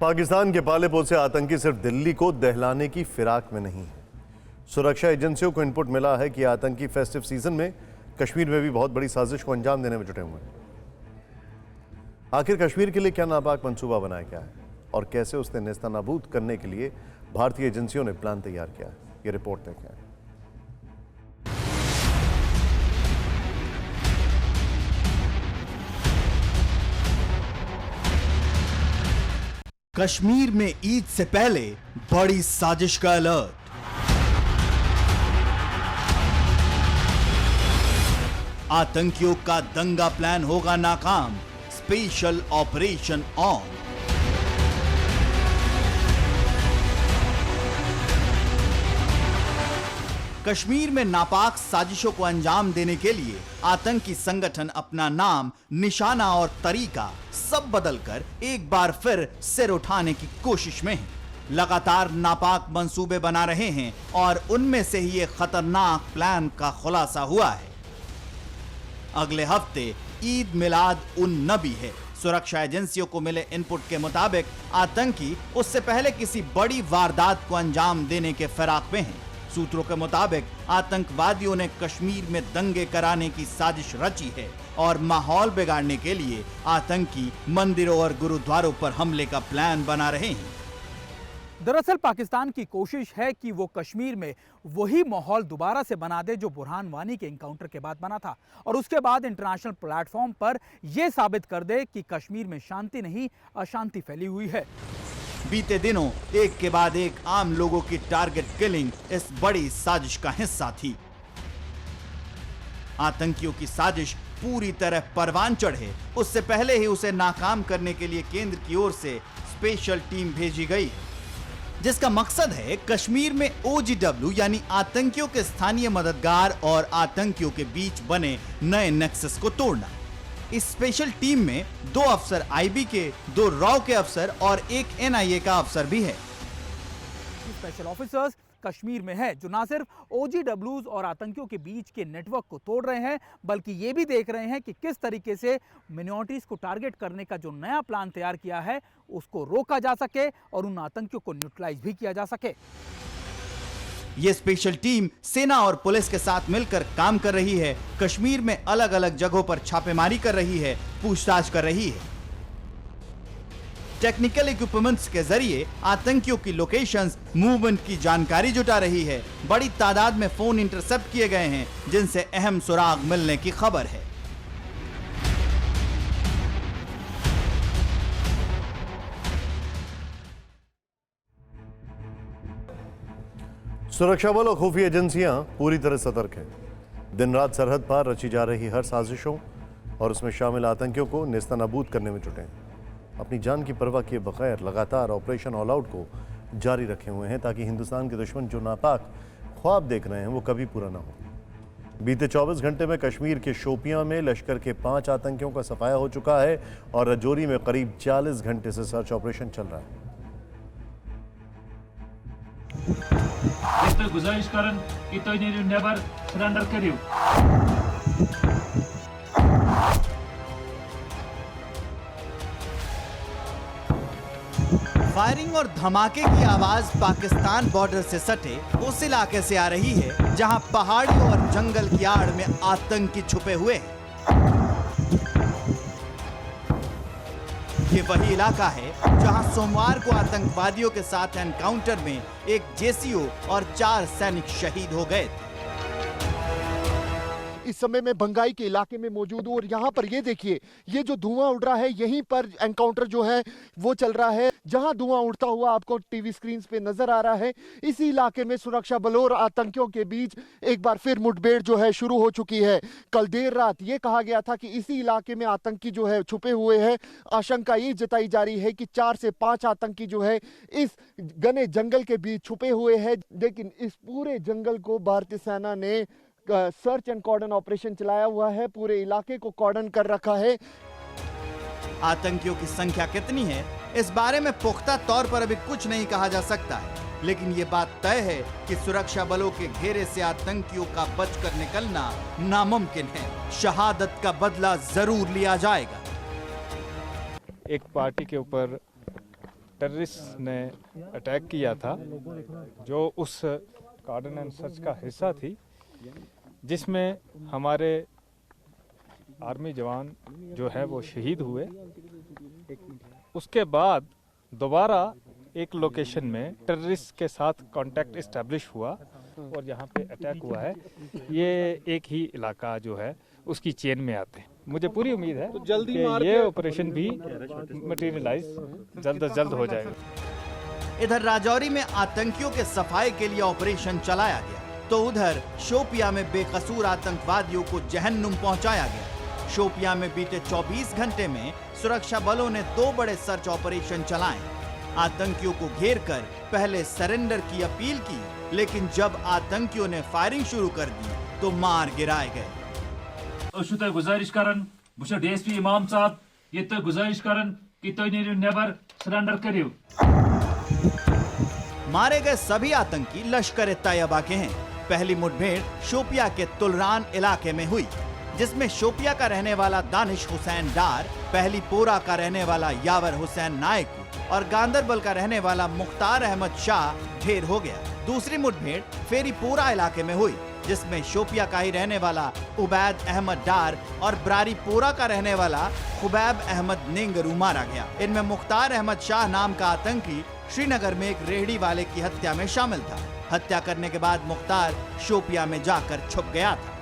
पाकिस्तान के पाले पोसे आतंकी सिर्फ दिल्ली को दहलाने की फिराक में नहीं है। सुरक्षा एजेंसियों को इनपुट मिला है कि आतंकी फेस्टिव सीजन में कश्मीर में भी बहुत बड़ी साजिश को अंजाम देने में जुटे हुए हैं। आखिर कश्मीर के लिए क्या नापाक मंसूबा बनाया गया है और कैसे उसने नेस्तनाबूद करने के लिए भारतीय एजेंसियों ने प्लान तैयार किया है, ये रिपोर्ट देखें। कश्मीर में ईद से पहले बड़ी साजिश का अलर्ट। आतंकियों का दंगा प्लान होगा नाकाम, स्पेशल ऑपरेशन ऑन। कश्मीर में नापाक साजिशों को अंजाम देने के लिए आतंकी संगठन अपना नाम, निशाना और तरीका सब बदलकर एक बार फिर सिर उठाने की कोशिश में है। लगातार नापाक मंसूबे बना रहे हैं और उनमें से ही एक खतरनाक प्लान का खुलासा हुआ है। अगले हफ्ते ईद मिलाद उन नबी है। सुरक्षा एजेंसियों को मिले इनपुट के मुताबिक आतंकी उससे पहले किसी बड़ी वारदात को अंजाम देने के फिराक में हैं। सूत्रों के मुताबिक आतंकवादियों ने कश्मीर में दंगे कराने की साजिश रची है और माहौल बिगाड़ने के लिए आतंकी मंदिरों और गुरुद्वारों पर हमले का प्लान बना रहे हैं। दरअसल पाकिस्तान की कोशिश है कि वो कश्मीर में वही माहौल दोबारा से बना दे जो बुरहान वानी के एनकाउंटर के बाद बना था और उसके बाद इंटरनेशनल प्लेटफॉर्म पर यह साबित कर दे कि कश्मीर में शांति नहीं, अशांति फैली हुई है। बीते दिनों एक के बाद एक आम लोगों की टारगेट किलिंग इस बड़ी साजिश का हिस्सा थी। आतंकियों की साजिश पूरी तरह परवान चढ़े उससे पहले ही उसे नाकाम करने के लिए केंद्र की ओर से स्पेशल टीम भेजी गई, जिसका मकसद है कश्मीर में OGW यानी आतंकियों के स्थानीय मददगार और आतंकियों के बीच बने नए नेक्सस को तोड़ना। इस स्पेशल टीम में 2 अफसर IB के, 2 रॉ के अफसर और 1 NIA का अफसर भी है। स्पेशल ऑफिसर्स कश्मीर में है जो न सिर्फ OGWs और आतंकियों के बीच के नेटवर्क को तोड़ रहे हैं बल्कि ये भी देख रहे हैं कि किस तरीके से मिनॉरिटीज को टारगेट करने का जो नया प्लान तैयार किया है उसको रोका जा सके और उन आतंकियों को न्यूट्रलाइज भी किया जा सके। ये स्पेशल टीम सेना और पुलिस के साथ मिलकर काम कर रही है। कश्मीर में अलग अलग जगहों पर छापेमारी कर रही है, पूछताछ कर रही है। टेक्निकल इक्विपमेंट्स के जरिए आतंकियों की लोकेशंस, मूवमेंट की जानकारी जुटा रही है। बड़ी तादाद में फोन इंटरसेप्ट किए गए हैं जिनसे अहम सुराग मिलने की खबर है। सुरक्षा बल और खुफिया एजेंसियां पूरी तरह सतर्क हैं। दिन रात सरहद पार रची जा रही हर साजिशों और उसमें शामिल आतंकियों को नेस्तनाबूद करने में जुटे हैं। अपनी जान की परवाह किए बगैर लगातार ऑपरेशन ऑल आउट को जारी रखे हुए हैं ताकि हिंदुस्तान के दुश्मन जो नापाक ख्वाब देख रहे हैं वो कभी पूरा ना हो। बीते 24 घंटे में कश्मीर के शोपियां में लश्कर के 5 आतंकियों का सफाया हो चुका है और राजौरी में करीब 40 घंटे से सर्च ऑपरेशन चल रहा है। गुजारिश करन कि तो नेबर सरेंडर करियो। फायरिंग और धमाके की आवाज पाकिस्तान बॉर्डर से सटे उस इलाके से आ रही है जहां पहाड़ी और जंगल की आड़ में आतंकी छुपे हुए हैं। ये वही इलाका है जहां सोमवार को आतंकवादियों के साथ एनकाउंटर में एक JCO और 4 सैनिक शहीद हो गए थे। इस समय मैं बंगाई के इलाके में मौजूद हूँ और यहाँ पर ये देखिए, ये जो धुआं उड़ रहा है यहीं पर एनकाउंटर जो है वो चल रहा है। जहाँ धुआं उड़ता हुआ आपको टीवी स्क्रीन पे नजर आ रहा है, इसी इलाके में सुरक्षा बलों और आतंकियों के बीच एक बार फिर मुठभेड़ जो है शुरू हो चुकी है। कल देर रात ये कहा गया था कि इसी इलाके में आतंकी जो है छुपे हुए हैं। आशंका ये जताई जा रही है कि 4 से 5 आतंकी जो है इस घने जंगल के बीच छुपे हुए हैं, लेकिन इस पूरे जंगल को भारतीय सेना ने सर्च एंड कॉर्डन ऑपरेशन चलाया हुआ है। पूरे इलाके को कॉर्डन कर रखा है। आतंकियों की संख्या कितनी है इस बारे में पुख्ता तौर पर अभी कुछ नहीं कहा जा सकता है, लेकिन ये बात तय है कि सुरक्षा बलों के घेरे से आतंकियों का बचकर निकलना नामुमकिन है। शहादत का बदला जरूर लिया जाएगा। एक पार्टी के ऊपर टेररिस्ट ने अटैक किया था, जो उस कार्डन एंड सर्च का हिस्सा थी, जिसमें हमारे आर्मी जवान जो है वो शहीद हुए। उसके बाद दोबारा एक लोकेशन में टेररिस्ट के साथ कांटेक्ट इस्टेब्लिश हुआ और यहाँ पे अटैक हुआ है। ये एक ही इलाका जो है उसकी चेन में आते हैं। मुझे पूरी उम्मीद है कि ये ऑपरेशन भी मटेरियलाइज जल्द से जल्द हो जाएगा। इधर राजौरी में आतंकियों के सफाई के लिए ऑपरेशन चलाया गया, तो उधर शोपिया में बेकसूर आतंकवादियों को जहन्नुम पहुंचाया गया। शोपिया में बीते 24 घंटे में सुरक्षा बलों ने 2 बड़े सर्च ऑपरेशन चलाए। आतंकियों को घेरकर पहले सरेंडर की अपील की, लेकिन जब आतंकियों ने फायरिंग शुरू कर दी तो मार गिराए गए। गुजारिश करन डीएसपी इमाम साहब ये तो गुजारिश करन कि तो नेबर सरेंडर करियो। मारे गए सभी आतंकी लश्कर तैयबा के हैं। पहली मुठभेड़ शोपिया के तुलरान इलाके में हुई, जिसमें शोपिया का रहने वाला दानिश हुसैन डार, पहली पोरा का रहने वाला यावर हुसैन नायक और गांदरबल का रहने वाला मुख्तार अहमद शाह ढेर हो गया। दूसरी मुठभेड़ फेरीपोरा इलाके में हुई, जिसमें शोपिया का ही रहने वाला उबैद अहमद डार और ब्रारीपोरा का रहने वाला खुबैब अहमद नेंगरू मारा गया। इनमें मुख्तार अहमद शाह नाम का आतंकी श्रीनगर में एक रेहड़ी वाले की हत्या में शामिल था। हत्या करने के बाद मुख्तार शोपिया में जाकर छुप गया था।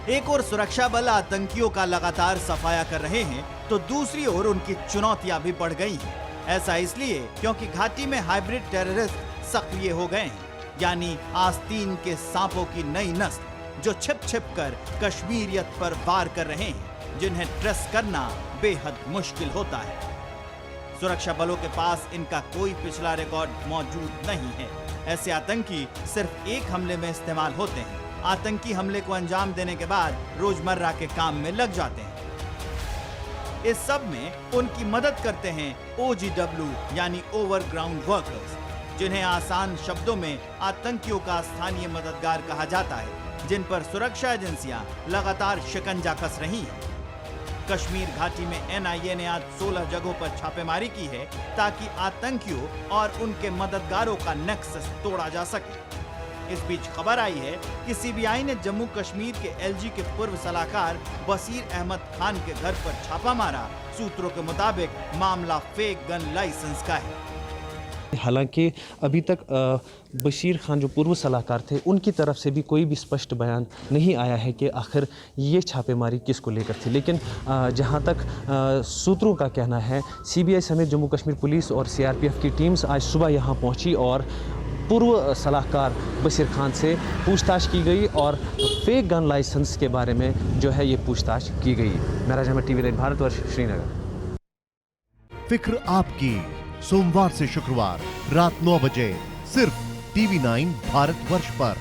एक ओर सुरक्षा बल आतंकियों का लगातार सफाया कर रहे हैं, तो दूसरी ओर उनकी चुनौतियां भी बढ़ गई हैं। ऐसा इसलिए क्योंकि घाटी में हाइब्रिड टेररिस्ट सक्रिय हो गए हैं, यानी आस्तीन के सांपों की नई नस्ल, जो छिप छिप कर कश्मीरियत पर वार कर रहे हैं, जिन्हें ट्रेस करना बेहद मुश्किल होता है। सुरक्षा बलों के पास इनका कोई पिछला रिकॉर्ड मौजूद नहीं है। ऐसे आतंकी सिर्फ एक हमले में इस्तेमाल होते हैं। आतंकी हमले को अंजाम देने के बाद रोजमर्रा के काम में लग जाते हैं। इस सब में उनकी मदद करते हैं OGW यानी ओवरग्राउंड वर्कर्स, जिन्हें आसान शब्दों में आतंकियों का स्थानीय मददगार कहा जाता है, जिन पर सुरक्षा एजेंसियां लगातार शिकंजा कस रही हैं। कश्मीर घाटी में NIA ने आज 16 जगहों पर छापेमारी की है, ताकि आतंकियों और उनके मददगारों का नेक्सस तोड़ा जा सके। इस बीच खबर आई है कि CBI ने जम्मू कश्मीर के LG के पूर्व सलाहकार बशीर अहमद खान के घर पर छापा मारा। सूत्रों के मुताबिक मामला फेक गन लाइसेंस का है। हालांकि अभी तक बशीर खान जो पूर्व सलाहकार थे, उनकी तरफ से भी कोई भी स्पष्ट बयान नहीं आया है कि आखिर ये छापेमारी किसको लेकर थी। लेकिन जहां तक सूत्रों का कहना है, CBI समेत जम्मू कश्मीर पुलिस और CRPF की टीम्स आज सुबह यहां पहुंची और पूर्व सलाहकार बशीर खान से पूछताछ की गई और फेक गन लाइसेंस के बारे में जो है ये पूछताछ की गई। महराज अहमद, TV9 भारतवर्ष, श्रीनगर। फिक्र आपकी, सोमवार से शुक्रवार रात 9 बजे सिर्फ TV9 भारतवर्ष पर।